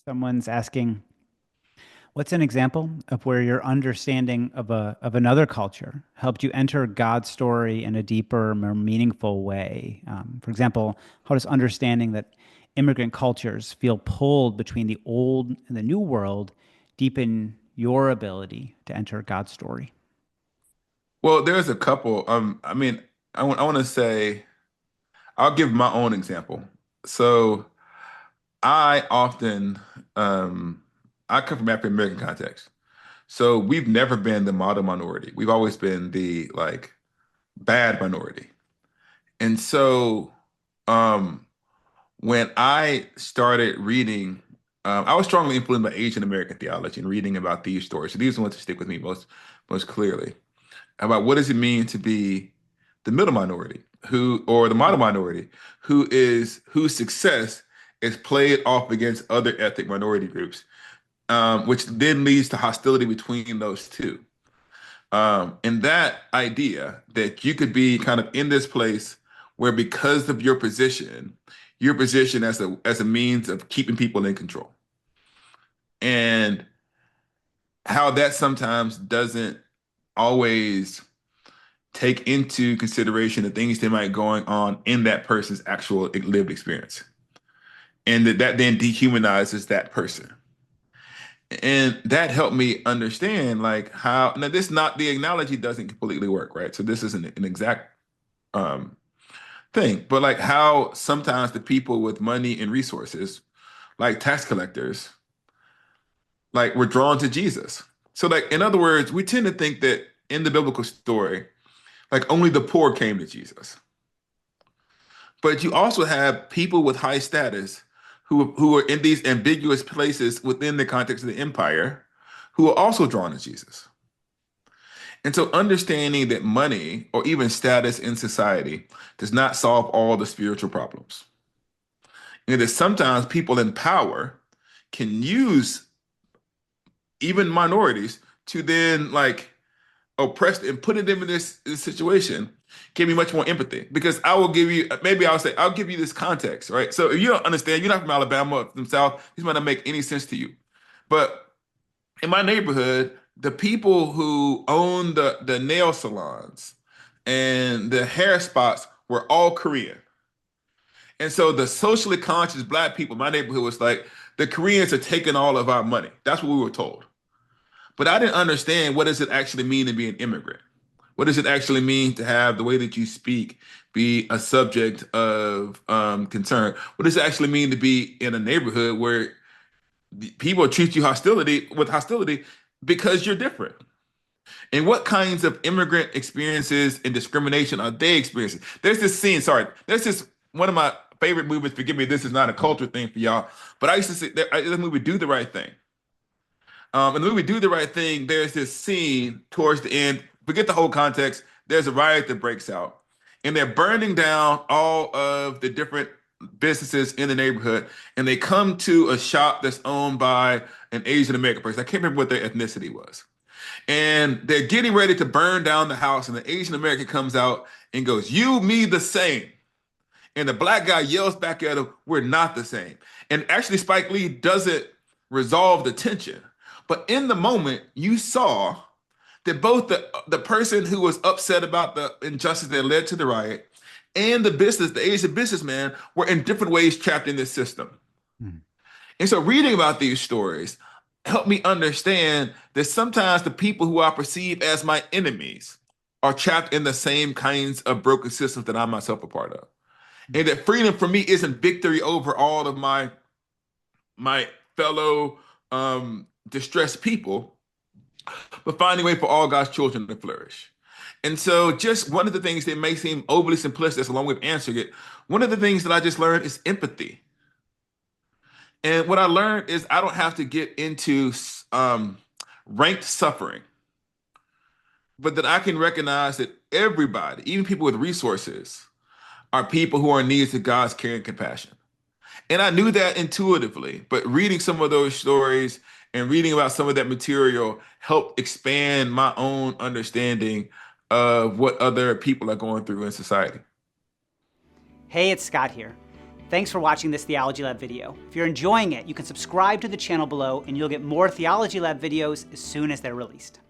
Someone's asking, what's an example of where your understanding of another culture helped you enter God's story in a deeper, more meaningful way? For example, how does understanding that immigrant cultures feel pulled between the old and the new world deepen your ability to enter God's story? Well, there's a couple. I want to say I'll give my own example. So I often, um, I come from African American context. So we've never been the model minority. We've always been the like bad minority. And so, um, when I started reading, I was strongly influenced by Asian American theology and reading about these stories. So these are the ones that stick with me most clearly about what does it mean to be the middle minority or the model minority whose success is played off against other ethnic minority groups, which then leads to hostility between those two. And that idea that you could be kind of in this place where because of your position as a means of keeping people in control, and how that sometimes doesn't always take into consideration the things that might going on in that person's actual lived experience, and that then dehumanizes that person. And that helped me understand like how now this not the analogy doesn't completely work, right? So this isn't an exact um thing, but like how sometimes the people with money and resources, like tax collectors, like were drawn to Jesus. So like in other words, we tend to think that in the biblical story, like only the poor came to Jesus. But you also have people with high status who are in these ambiguous places within the context of the empire who are also drawn to Jesus. And so understanding that money or even status in society does not solve all the spiritual problems. And that sometimes people in power can use even minorities to then like oppressed and putting them in this situation give me much more empathy because I will give you maybe I'll say I'll give you this context, right? So if you don't understand, you're not from Alabama or from the South, this might not make any sense to you. But in my neighborhood, the people who own the nail salons and the hair spots were all Korean. And so the socially conscious black people in my neighborhood was like, the Koreans are taking all of our money. That's what we were told. But I didn't understand what does it actually mean to be an immigrant? What does it actually mean to have the way that you speak be a subject of concern? What does it actually mean to be in a neighborhood where people treat you hostility because you're different? And what kinds of immigrant experiences and discrimination are they experiencing? There's this scene, sorry, there's this one of my favorite movies. Forgive me, this is not a culture thing for y'all, but I used to say the movie Do the Right Thing. In the movie Do the Right Thing, there's this scene towards the end. Forget the whole context. There's a riot that breaks out, and they're burning down all of the different businesses in the neighborhood. And they come to a shop that's owned by an Asian American person. I can't remember what their ethnicity was. And they're getting ready to burn down the house, and the Asian American comes out and goes, "You, me, the same." And the black guy yells back at him, "We're not the same." And actually, Spike Lee doesn't resolve the tension. But in the moment, you saw that both the person who was upset about the injustice that led to the riot and the Asian businessman, were in different ways trapped in this system. Hmm. And so reading about these stories helped me understand that sometimes the people who I perceive as my enemies are trapped in the same kinds of broken systems that I myself a part of. And that freedom for me isn't victory over all of my fellow distressed people, but finding a way for all God's children to flourish. And so, just one of the things that may seem overly simplistic, that's a long way of answering it. One of the things that I just learned is empathy. And what I learned is I don't have to get into um, ranked suffering, but that I can recognize that everybody, even people with resources, are people who are in need of God's care and compassion. And I knew that intuitively, but reading some of those stories and reading about some of that material helped expand my own understanding of what other people are going through in society. Hey, it's Scott here. Thanks for watching this Theology Lab video. If you're enjoying it, you can subscribe to the channel below and you'll get more Theology Lab videos as soon as they're released.